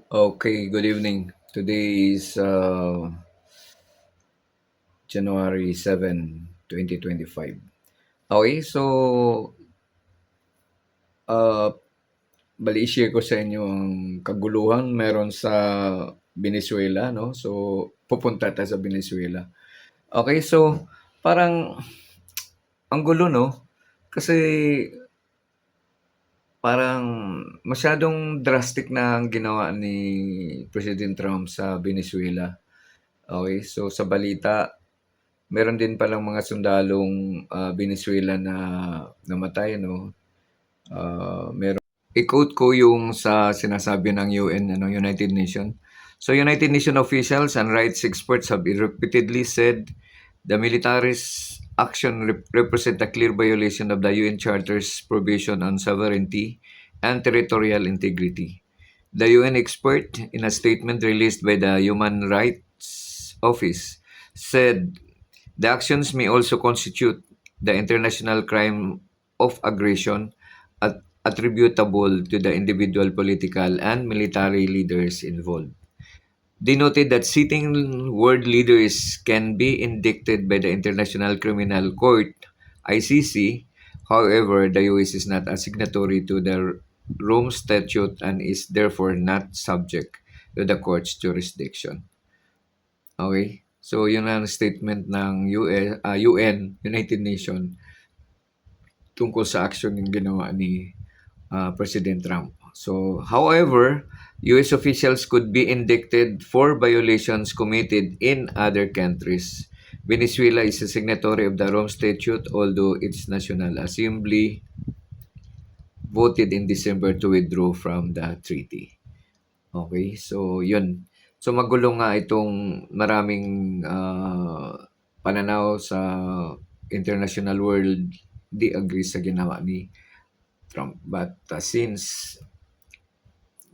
Okay, good evening. Today is January 7, 2025. Okay, so uh, bali i-share ko sa inyo ang kaguluhan meron sa Venezuela, no? So, pupunta tayo sa Venezuela. Okay, so parang ang gulo, no? Kasi parang masyadong drastic na ang ginawa ni President Trump sa Venezuela. Okay, so sa balita, meron din palang mga sundalong Venezuelan na namatay, no? Meron i-quote ko yung sa sinasabi ng UN, ano, United Nations. So United Nations officials and rights experts have repeatedly said the military's action represent a clear violation of the UN Charter's provision on sovereignty and territorial integrity. The UN expert, in a statement released by the Human Rights Office, said the actions may also constitute the international crime of aggression attributable to the individual political and military leaders involved. They noted that sitting world leaders can be indicted by the International Criminal Court, ICC. However, the US is not a signatory to the Rome Statute and is therefore not subject to the court's jurisdiction. Okay? So, yun ang statement ng UN, United Nations, tungkol sa action yung ginawa ni President Trump. So, however, US officials could be indicted for violations committed in other countries. Venezuela is a signatory of the Rome Statute, although its National Assembly voted in December to withdraw from the treaty. Okay, so yun. So magulo nga itong maraming pananaw sa international world di agree sa ginawa ni Trump. But since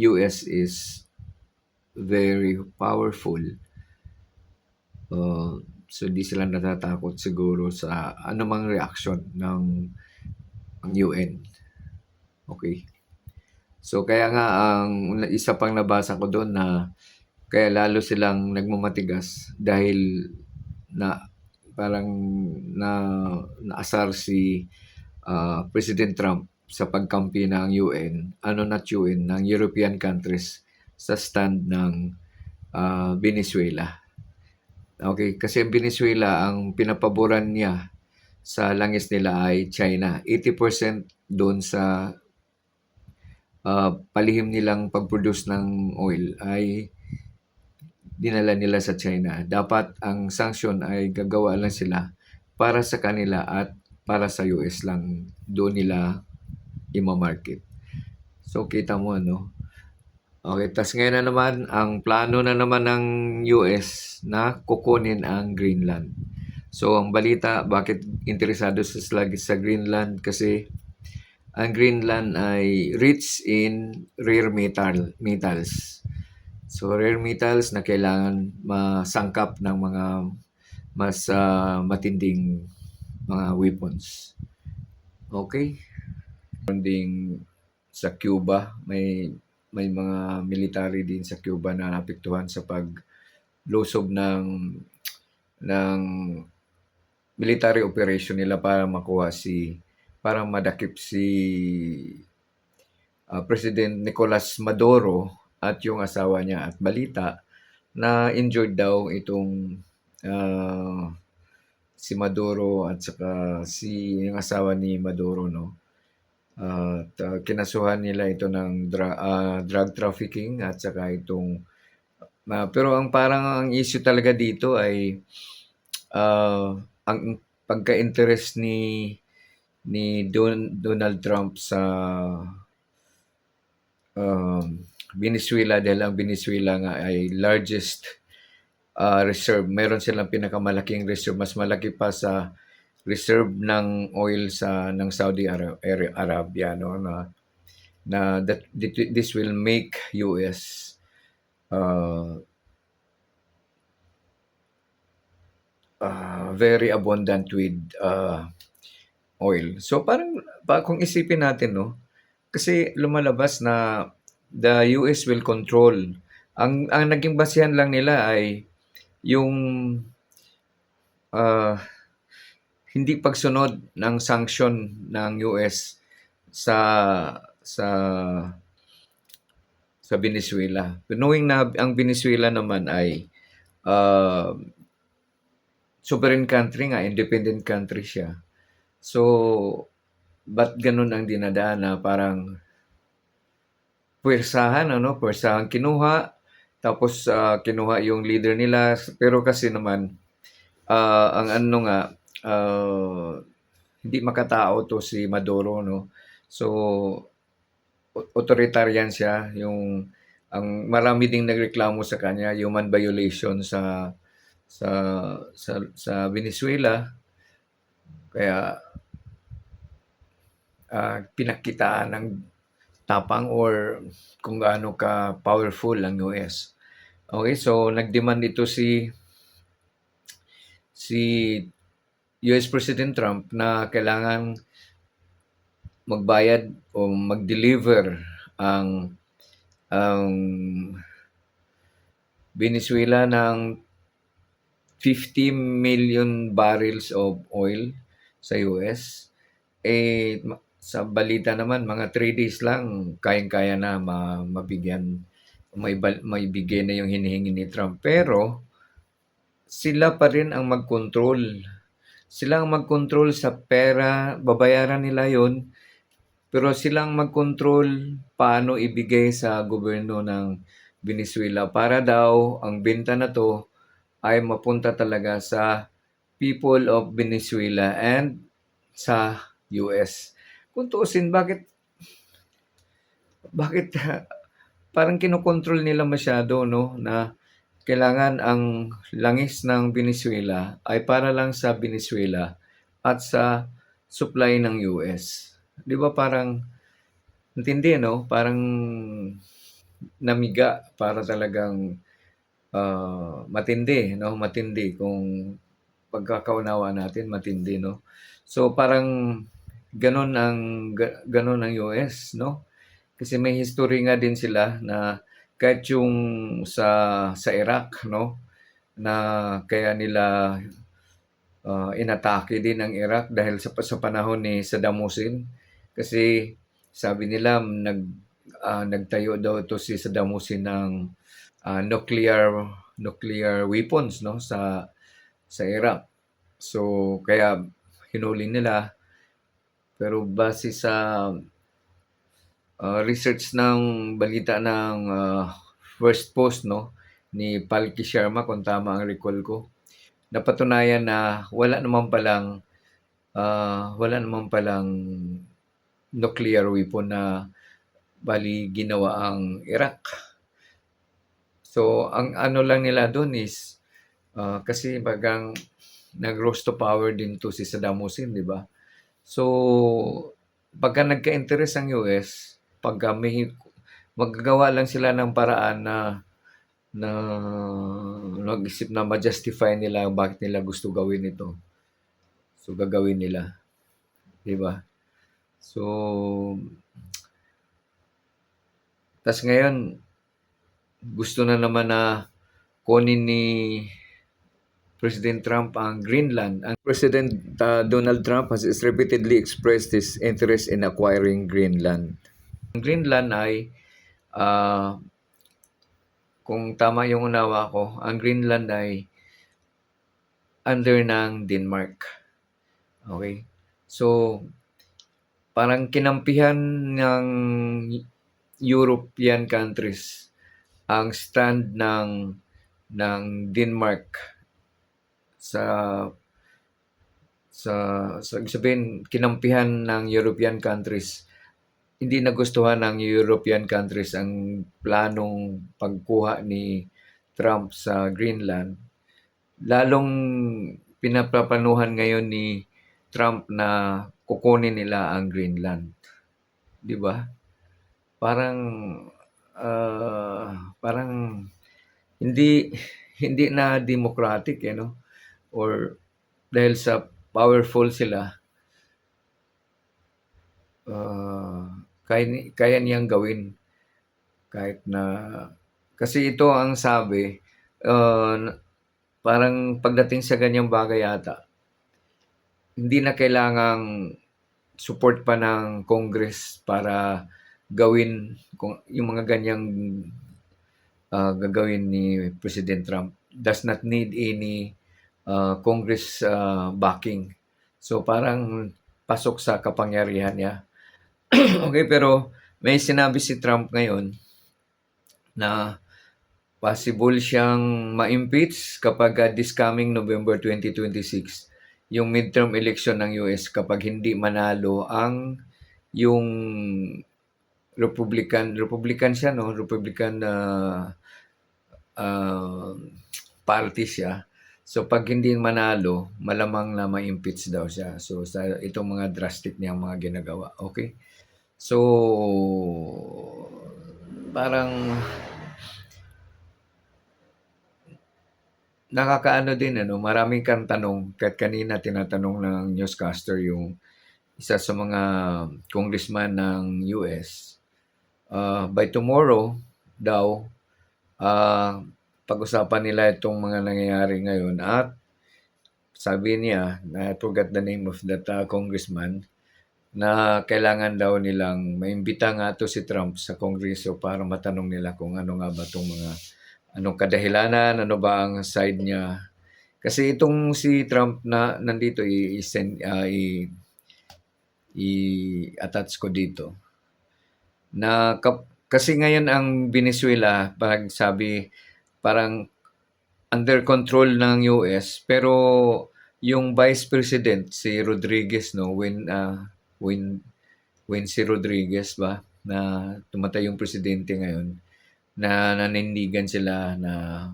US is very powerful, so di sila natatakot siguro sa anumang reaction ng UN. Okay. So kaya nga ang isa pang nabasa ko doon na kaya lalo silang nagmamatigas dahil na parang na naasar si President Trump sa pagkampi ng UN, not UN, ng European countries sa stand ng Venezuela. Okay, kasi ang Venezuela, ang pinapaboran niya sa langis nila ay China. 80% doon sa palihim nilang pag-produce ng oil ay dinala nila sa China. Dapat ang sanction ay gagawa lang sila para sa kanila at para sa US lang doon nila ima-market. So kita mo ano. Okay, tas ngayon na naman ang plano na naman ng US na kukunin ang Greenland. So ang balita, bakit interesado sila sa Greenland? Kasi ang Greenland ay rich in rare metals. So rare metals na kailangan masangkap ng mga mas matinding mga weapons. Okay? Meron ding sa Cuba, may mga military din sa Cuba na napektuhan sa paglusob ng military operation nila para para madakip si President Nicolas Maduro at yung asawa niya, at balita na injured daw itong si Maduro at saka yung asawa ni Maduro, no? At kinasuhan nila ito ng drug trafficking at saka itong pero ang parang ang issue talaga dito ay ang pagka-interest ni Donald Trump sa Venezuela, dahil ang Venezuela nga ay largest reserve. Meron silang pinakamalaking reserve, mas malaki pa sa reserve ng oil ng Saudi Arabia, no, na this will make US very abundant with oil. So parang kung isipin natin, no, kasi lumalabas na the US will control. Ang naging basehan lang nila ay yung, ah, hindi pagsunod ng sanction ng US sa sa sa Venezuela. Knowing na ang Venezuela naman ay, ah, sovereign country nga, independent country siya. So, ba't gano'n ang dinadaan na parang puwersahan kinuha, tapos, kinuha yung leader nila. Pero kasi naman, ang ano nga, ah, hindi makatao 'to si Maduro 'no. So, authoritarian siya, ang marami ding nagreklamo sa kanya, human violation sa sa Venezuela. Kaya, pinagkitaan ng tapang or kung gaano ka-powerful ang US. Okay, so nag-demand ito si US President Trump na kailangan magbayad o mag-deliver ang Venezuela ng 50 million barrels of oil sa US. Sa balita naman mga 3 days lang kayang-kaya na mabigyan, maibigay na yung hinihingi ni Trump. Pero sila pa rin ang mag-control. Sila ang mag-control sa pera, babayaran nila yon, pero silang mag-control paano ibigay sa gobyerno ng Venezuela para daw ang benta na 'to ay mapunta talaga sa people of Venezuela and sa US. Kung tuusin, bakit parang kinokontrol nila masyado 'no, na kailangan ang langis ng Venezuela ay para lang sa Venezuela at sa supply ng US. 'Di ba parang intindi 'no, parang namiga para talagang, matindi 'no, matindi kung pagkakaunawa natin matindi 'no. So parang gano'n ang US 'no, kasi may history nga din sila na kahit yung sa Iraq 'no, na kaya nila, inatake din ang Iraq dahil sa panahon ni Saddam Hussein. Kasi sabi nila nagtayo daw ito si Saddam Hussein ng, nuclear nuclear weapons 'no, sa Iraq. So kaya hinuli nila, pero base sa, research ng balita ng, First Post 'no, ni Palki Sharma kung tama ang recall ko, napatunayan na wala naman palang nuclear weapon na bali ginawa ang Iraq. So ang ano lang nila dun is, kasi bagang nag-rose to power din 'to si Saddam Hussein, 'di ba? So pagka nagka-interes ang US, pagka may maggagawa lang sila ng paraan na mag-isip na ma-justify nila bakit nila gusto gawin ito. So gagawin nila, 'di ba? So tas ngayon gusto na naman na kunin ni President Trump ang Greenland. Ang President, Donald Trump has repeatedly expressed his interest in acquiring Greenland. Ang Greenland ay, kung tama yung unawa ko, ang Greenland ay under ng Denmark. Okay? So, parang kinampihan ng European countries ang stand ng Denmark sa ibig sabihin kinampihan ng European countries. Hindi nagustuhan ng European countries ang planong pagkuha ni Trump sa Greenland. Lalong pinapaplanuhan ngayon ni Trump na kukunin nila ang Greenland. 'Di ba? Parang, parang hindi hindi na democratic, eh, 'no? Or dahil sa powerful sila, kaya niyang gawin. kahit na kasi ito ang sabi, parang pagdating sa ganyang bagay yata, hindi na kailangang support pa ng Congress para gawin kung yung mga ganyang gagawin ni President Trump. Does not need any Congress backing. So parang pasok sa kapangyarihan niya. Okay, pero may sinabi si Trump ngayon na possible siyang ma-impeach kapag this coming November 2026 yung midterm election ng US kapag hindi manalo ang yung Republican siya, no? Republican uh, party siya. So pag hindi manalo, malamang na ma-impeach daw siya. So sa itong mga drastic niyang mga ginagawa. Okay? So parang nakakaano din ano, marami kang tanong. Kahit kanina tinatanong ng newscaster yung isa sa mga congressman ng US. By tomorrow daw, pag-usapan nila itong mga nangyayari ngayon at sabi niya, I forgot the name of that congressman, na kailangan daw nilang maimbita nga to si Trump sa Kongreso para matanong nila kung ano nga ba itong mga anong kadahilanan, ano ba ang side niya. Kasi itong si Trump na nandito i-attach ko dito na kasi ngayon ang Venezuela pag sabi parang under control ng US pero yung Vice President si Rodriguez no when si Rodriguez ba na tumatay yung presidente ngayon na nanindigan sila na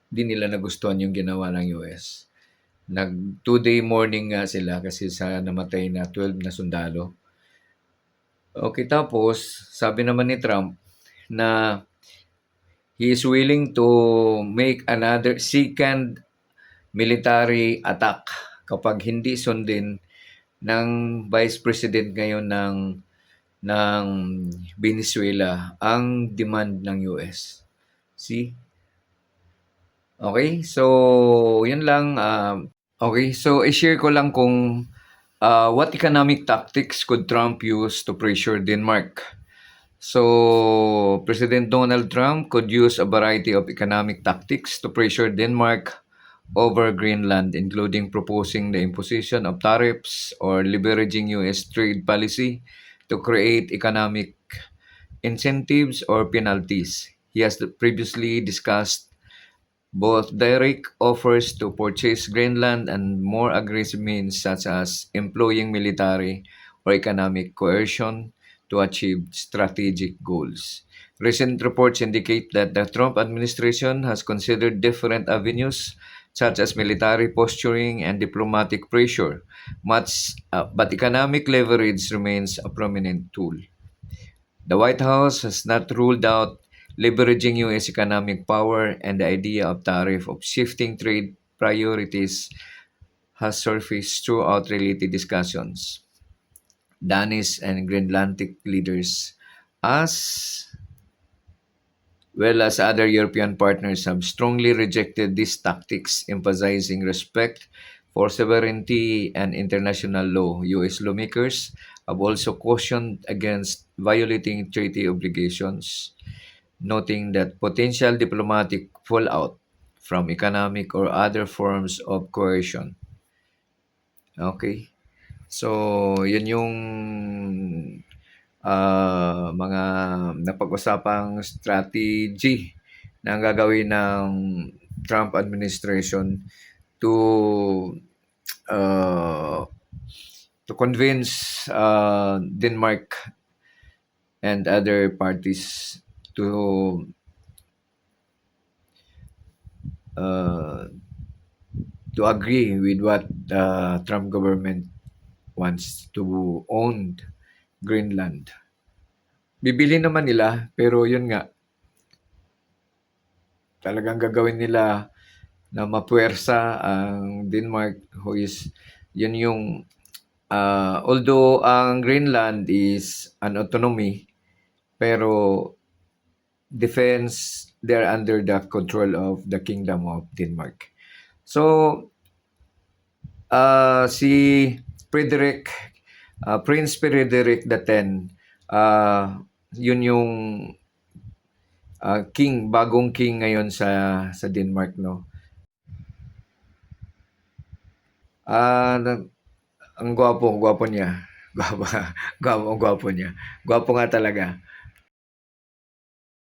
di nila nagustuhan yung ginawa ng US. Nag 2-day mourning nga sila kasi sa namatay na 12 na sundalo. Okay, tapos sabi naman ni Trump na he is willing to make another second military attack kapag hindi sundin ng Vice President ngayon ng Venezuela ang demand ng US. See? Okay, so yun lang. Okay, so i-share ko lang kung what economic tactics could Trump use to pressure Denmark? So, President Donald Trump could use a variety of economic tactics to pressure Denmark over Greenland, including proposing the imposition of tariffs or leveraging US trade policy to create economic incentives or penalties. He has previously discussed both direct offers to purchase Greenland and more aggressive means such as employing military or economic coercion to achieve strategic goals. Recent reports indicate that the Trump administration has considered different avenues such as military posturing and diplomatic pressure, but economic leverage remains a prominent tool. The White House has not ruled out leveraging US economic power, and the idea of tariff of shifting trade priorities has surfaced throughout related discussions. Danish and Greenlandic leaders, as well as other European partners, have strongly rejected these tactics, emphasizing respect for sovereignty and international law. US lawmakers have also cautioned against violating treaty obligations, noting that potential diplomatic fallout from economic or other forms of coercion. Okay? So, yun yung mga napag-usapang strategy na gagawin ng Trump administration to uh, to convince Denmark and other parties to uh, to agree with what the Trump government wants to own Greenland. Bibili naman nila, pero yun nga, talagang gagawin nila na mapuwersa ang Denmark who is, yun yung, although ang Greenland is an autonomy, pero defense, they're under the control of the Kingdom of Denmark. So, si Frederick, Prince Frederick X, yun yung king, bagong king ngayon sa Denmark, no? Ang gwapo niya. Gwapo, gwapo, gwapo niya. Gwapo nga talaga.